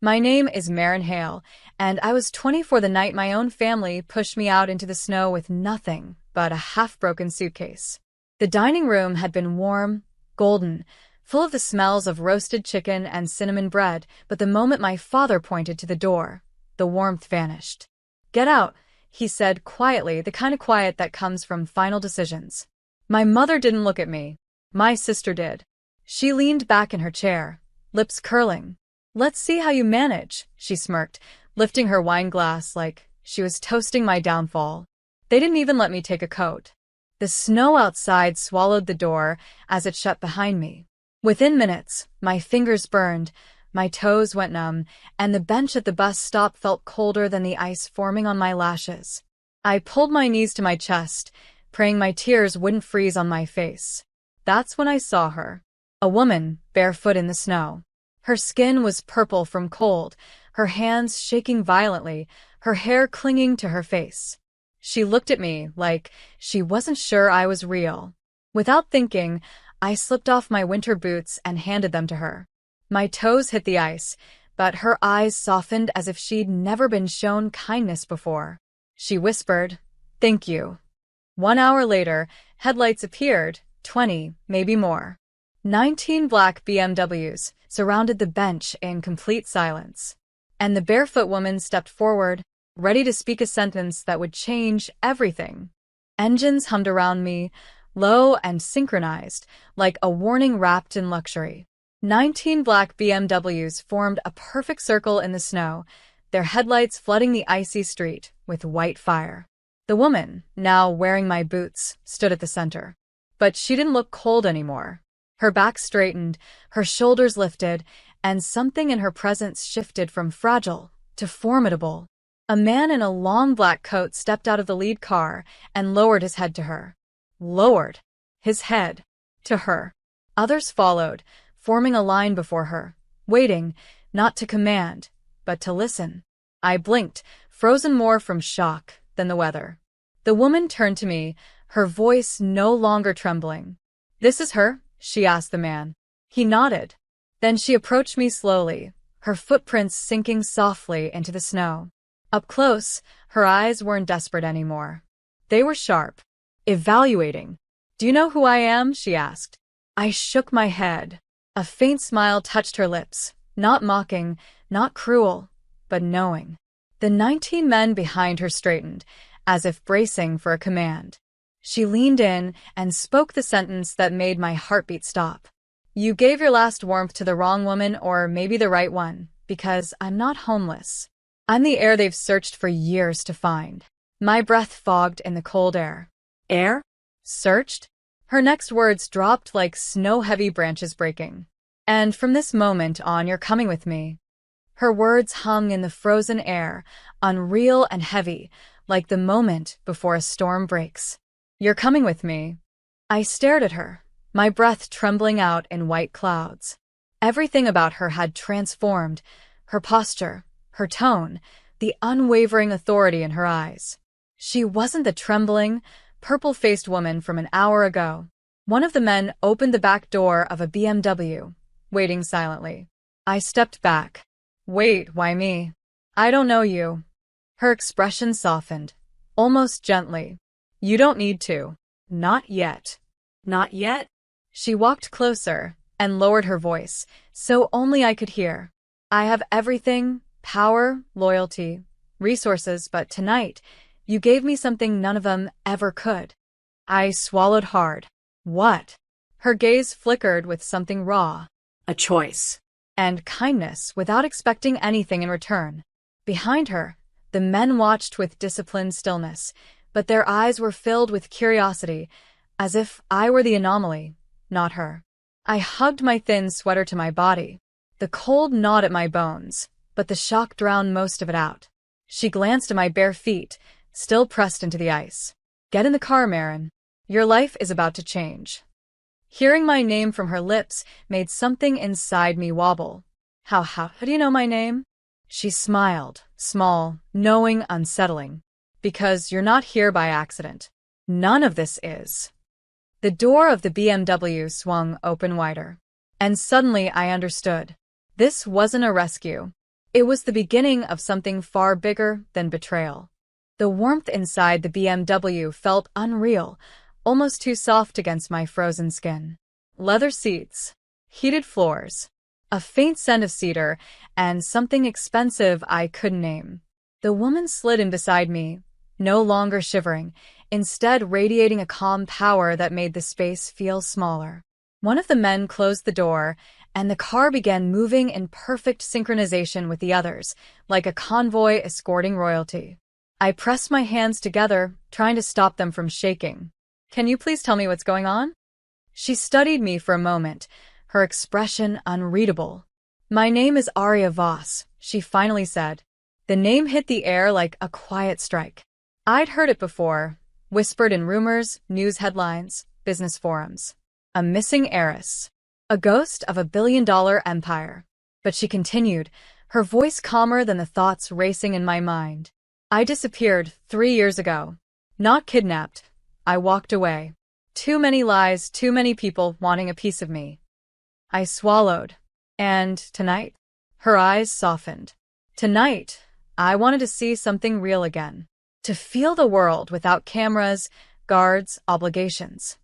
My name is Marin Hale, and I was 24 the night my own family pushed me out into the snow with nothing but a half-broken suitcase. The dining room had been warm, golden, full of the smells of roasted chicken and cinnamon bread, but the moment my father pointed to the door, the warmth vanished. "Get out," he said quietly, the kind of quiet that comes from final decisions. My mother didn't look at me. My sister did. She leaned back in her chair, lips curling. "Let's see how you manage," she smirked, lifting her wine glass like she was toasting my downfall. They didn't even let me take a coat. The snow outside swallowed the door as it shut behind me. Within minutes, my fingers burned, my toes went numb, and the bench at the bus stop felt colder than the ice forming on my lashes. I pulled my knees to my chest, praying my tears wouldn't freeze on my face. That's when I saw her. A woman, barefoot in the snow. Her skin was purple from cold, her hands shaking violently, her hair clinging to her face. She looked at me like she wasn't sure I was real. Without thinking, I slipped off my winter boots and handed them to her. My toes hit the ice, but her eyes softened as if she'd never been shown kindness before. She whispered, "Thank you." 1 hour later, headlights appeared, 20, maybe more. 19 black BMWs surrounded the bench in complete silence. And the barefoot woman stepped forward, ready to speak a sentence that would change everything. Engines hummed around me, low and synchronized, like a warning wrapped in luxury. 19 black BMWs formed a perfect circle in the snow, their headlights flooding the icy street with white fire. The woman, now wearing my boots, stood at the center. But she didn't look cold anymore. Her back straightened, her shoulders lifted, and something in her presence shifted from fragile to formidable. A man in a long black coat stepped out of the lead car and lowered his head to her. Lowered his head to her. Others followed, forming a line before her, waiting, not to command, but to listen. I blinked, frozen more from shock than the weather. The woman turned to me, her voice no longer trembling. "This is her?" she asked the man. He nodded. Then she approached me slowly, her footprints sinking softly into the snow. Up close, her eyes weren't desperate anymore. They were sharp, evaluating. "Do you know who I am?" she asked. I shook my head. A faint smile touched her lips, not mocking, not cruel, but knowing. The 19 men behind her straightened, as if bracing for a command. She leaned in and spoke the sentence that made my heartbeat stop. "You gave your last warmth to the wrong woman, or maybe the right one, because I'm not homeless. I'm the air they've searched for years to find." My breath fogged in the cold air. "Air? Searched?" Her next words dropped like snow-heavy branches breaking. "And from this moment on, you're coming with me." Her words hung in the frozen air, unreal and heavy, like the moment before a storm breaks. "You're coming with me." I stared at her, my breath trembling out in white clouds. Everything about her had transformed, her posture, her tone, the unwavering authority in her eyes. She wasn't the trembling, purple-faced woman from an hour ago. One of the men opened the back door of a BMW, waiting silently. I stepped back. "Wait, why me? I don't know you." Her expression softened, almost gently. "You don't need to. Not yet." "Not yet?" She walked closer and lowered her voice, so only I could hear. "I have everything, power, loyalty, resources, but tonight, you gave me something none of them ever could." I swallowed hard. "What?" Her gaze flickered with something raw. "A choice." And kindness without expecting anything in return. Behind her, the men watched with disciplined stillness, but their eyes were filled with curiosity, as if I were the anomaly, not her. I hugged my thin sweater to my body. The cold gnawed at my bones, but the shock drowned most of it out. She glanced at my bare feet, still pressed into the ice. "Get in the car, Marin. Your life is about to change." Hearing my name from her lips made something inside me wobble. How do you know my name?" She smiled, small, knowing, unsettling. "Because you're not here by accident. None of this is." The door of the BMW swung open wider. And suddenly I understood. This wasn't a rescue. It was the beginning of something far bigger than betrayal. The warmth inside the BMW felt unreal, almost too soft against my frozen skin. Leather seats, heated floors, a faint scent of cedar, and something expensive I couldn't name. The woman slid in beside me, no longer shivering, instead radiating a calm power that made the space feel smaller. One of the men closed the door, and the car began moving in perfect synchronization with the others, like a convoy escorting royalty. I pressed my hands together, trying to stop them from shaking. "Can you please tell me what's going on?" She studied me for a moment, her expression unreadable. "My name is Arya Voss," she finally said. The name hit the air like a quiet strike. I'd heard it before, whispered in rumors, news headlines, business forums. A missing heiress. A ghost of $1 billion empire. But she continued, her voice calmer than the thoughts racing in my mind. "I disappeared 3 years ago. Not kidnapped. I walked away. Too many lies, too many people wanting a piece of me." I swallowed. "And tonight?" Her eyes softened. "Tonight, I wanted to see something real again. To feel the world without cameras, guards, obligations."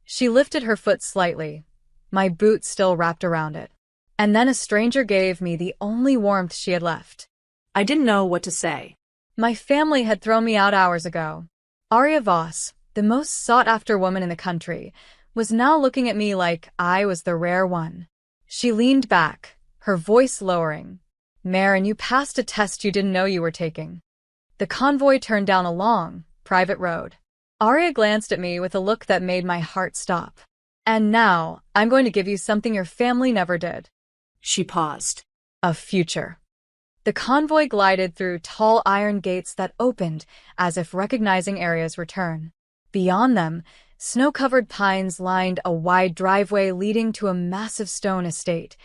She lifted her foot slightly, my boot still wrapped around it. And then a stranger gave me the only warmth she had left. I didn't know what to say. My family had thrown me out hours ago. Arya Voss, the most sought-after woman in the country, was now looking at me like I was the rare one. She leaned back, her voice lowering. "Marin, you passed a test you didn't know you were taking." The convoy turned down a long, private road. Arya glanced at me with a look that made my heart stop. "And now, I'm going to give you something your family never did." She paused. "A future." The convoy glided through tall iron gates that opened as if recognizing Arya's return. Beyond them, snow-covered pines lined a wide driveway leading to a massive stone estate,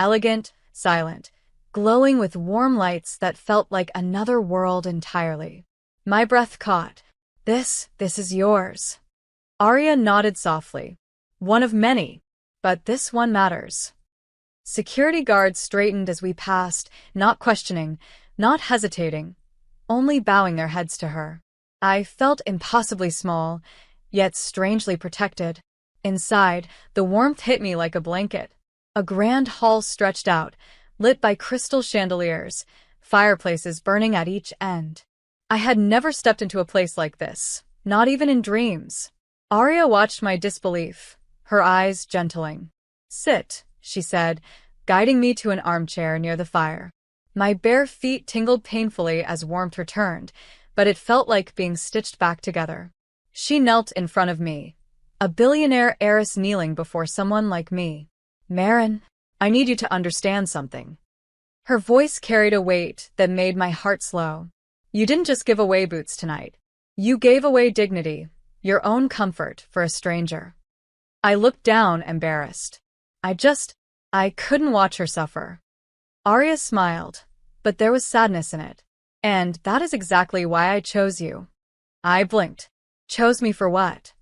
elegant, silent, glowing with warm lights that felt like another world entirely. My breath caught. This is yours." Arya nodded softly. "One of many, but this one matters." Security guards straightened as we passed, not questioning, not hesitating, only bowing their heads to her. I felt impossibly small, yet strangely protected. Inside, the warmth hit me like a blanket. A grand hall stretched out, lit by crystal chandeliers, fireplaces burning at each end. I had never stepped into a place like this, not even in dreams. Arya watched my disbelief, her eyes gentling. "Sit," she said, guiding me to an armchair near the fire. My bare feet tingled painfully as warmth returned, but it felt like being stitched back together. She knelt in front of me, a billionaire heiress kneeling before someone like me. "Marin, I need you to understand something." Her voice carried a weight that made my heart slow. "You didn't just give away boots tonight. You gave away dignity, your own comfort, for a stranger." I looked down, embarrassed. I couldn't watch her suffer. Arya smiled, but there was sadness in it. "And that is exactly why I chose you." I blinked. "Chose me for what?"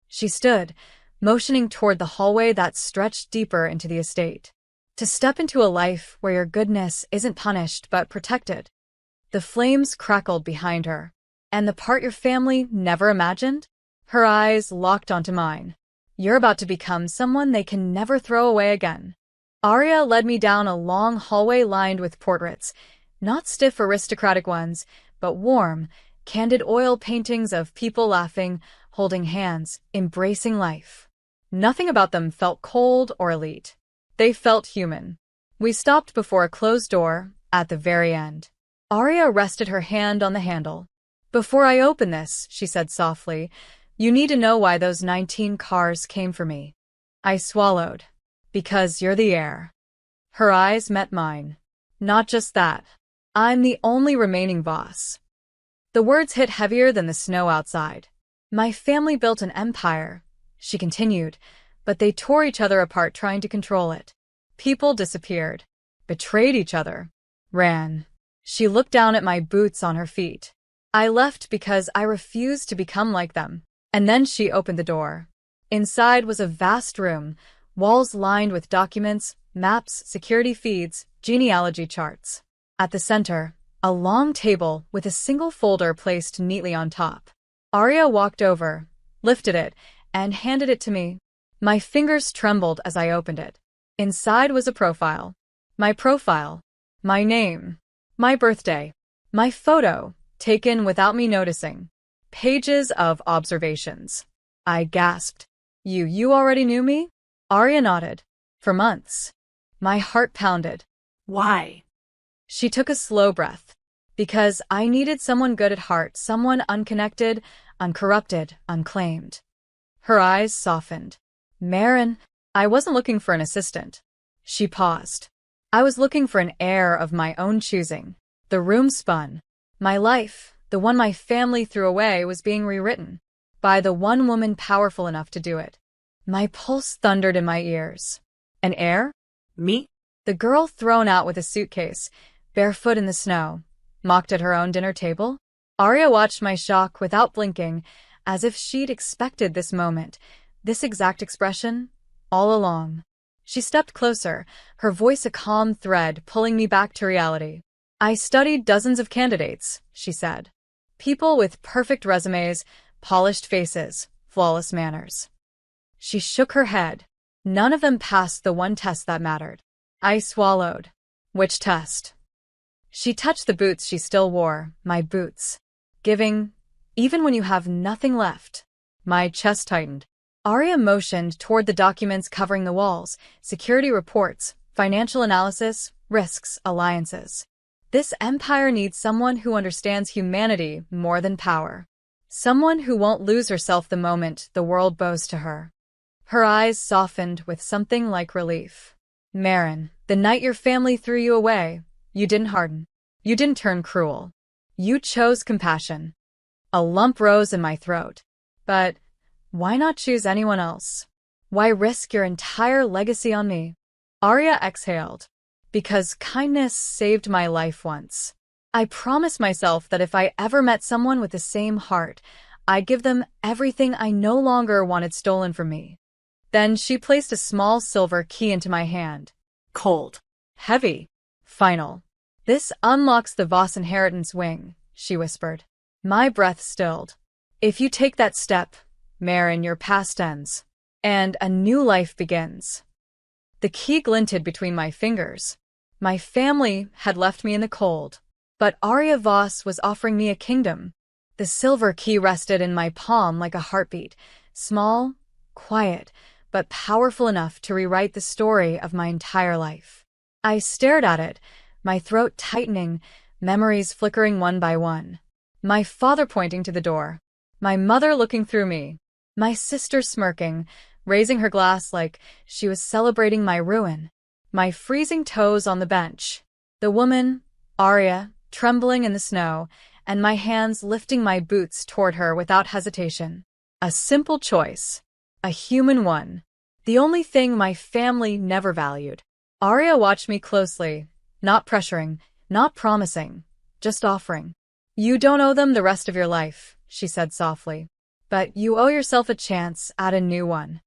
She stood, motioning toward the hallway that stretched deeper into the estate. "To step into a life where your goodness isn't punished but protected." The flames crackled behind her. "And the part your family never imagined?" Her eyes locked onto mine. "You're about to become someone they can never throw away again." Arya led me down a long hallway lined with portraits, not stiff aristocratic ones, but warm, candid oil paintings of people laughing, holding hands, embracing life. Nothing about them felt cold or elite. They felt human. We stopped before a closed door, at the very end. Arya rested her hand on the handle. "Before I open this," she said softly, "you need to know why those 19 cars came for me." I swallowed. "Because you're the heir." Her eyes met mine. "Not just that. I'm the only remaining boss." The words hit heavier than the snow outside. "My family built an empire," she continued, "but they tore each other apart trying to control it. People disappeared, betrayed each other, ran." She looked down at my boots on her feet. "I left because I refused to become like them." And then she opened the door. Inside was a vast room, walls lined with documents, maps, security feeds, genealogy charts. At the center, a long table with a single folder placed neatly on top. Arya walked over, lifted it, and handed it to me. My fingers trembled as I opened it. Inside was a profile. My profile. My name. My birthday. My photo, taken without me noticing. Pages of observations. I gasped. You already knew me? Arya nodded. For months. My heart pounded. Why? She took a slow breath. Because I needed someone good at heart, someone unconnected, uncorrupted, unclaimed. Her eyes softened. Maren, I wasn't looking for an assistant. She paused. I was looking for an heir of my own choosing. The room spun. My life, the one my family threw away, was being rewritten. By the one woman powerful enough to do it. My pulse thundered in my ears. An heir? Me? The girl thrown out with a suitcase, barefoot in the snow, mocked at her own dinner table? Arya watched my shock without blinking, as if she'd expected this moment, this exact expression, all along. She stepped closer, her voice a calm thread pulling me back to reality. I studied dozens of candidates, she said. People with perfect resumes, polished faces, flawless manners. She shook her head. None of them passed the one test that mattered. I swallowed. Which test? She touched the boots she still wore, my boots. Giving, even when you have nothing left. My chest tightened. Arya motioned toward the documents covering the walls, security reports, financial analysis, risks, alliances. This empire needs someone who understands humanity more than power. Someone who won't lose herself the moment the world bows to her. Her eyes softened with something like relief. Maren, the night your family threw you away, you didn't harden. You didn't turn cruel. You chose compassion. A lump rose in my throat. But why not choose anyone else? Why risk your entire legacy on me? Arya exhaled. Because kindness saved my life once. I promised myself that if I ever met someone with the same heart, I'd give them everything I no longer wanted stolen from me. Then she placed a small silver key into my hand. Cold. Heavy. Final. This unlocks the Voss inheritance wing, she whispered. My breath stilled. If you take that step, Maren, your past ends. And a new life begins. The key glinted between my fingers. My family had left me in the cold. But Arya Voss was offering me a kingdom. The silver key rested in my palm like a heartbeat. Small, quiet, but powerful enough to rewrite the story of my entire life. I stared at it, my throat tightening, memories flickering one by one. My father pointing to the door. My mother looking through me. My sister smirking, raising her glass like she was celebrating my ruin. My freezing toes on the bench. The woman, Arya, trembling in the snow, and my hands lifting my boots toward her without hesitation. A simple choice. A human one. The only thing my family never valued. Arya watched me closely, not pressuring, not promising, just offering. You don't owe them the rest of your life, she said softly. But you owe yourself a chance at a new one.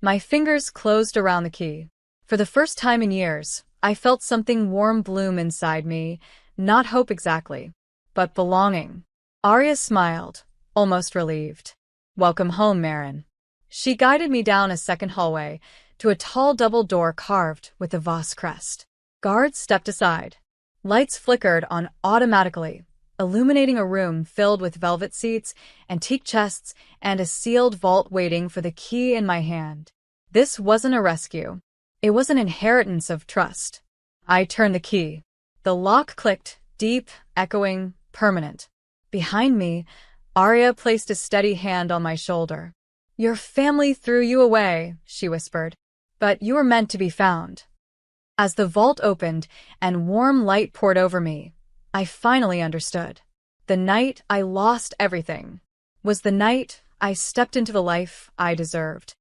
My fingers closed around the key. For the first time in years, I felt something warm bloom inside me, not hope exactly, but belonging. Arya smiled, almost relieved. Welcome home, Maren. She guided me down a second hallway to a tall double door carved with the Voss crest. Guards stepped aside. Lights flickered on automatically, illuminating a room filled with velvet seats, antique chests, and a sealed vault waiting for the key in my hand. This wasn't a rescue. It was an inheritance of trust. I turned the key. The lock clicked, deep, echoing, permanent. Behind me, Arya placed a steady hand on my shoulder. Your family threw you away, she whispered, but you were meant to be found. As the vault opened and warm light poured over me, I finally understood. The night I lost everything was the night I stepped into the life I deserved.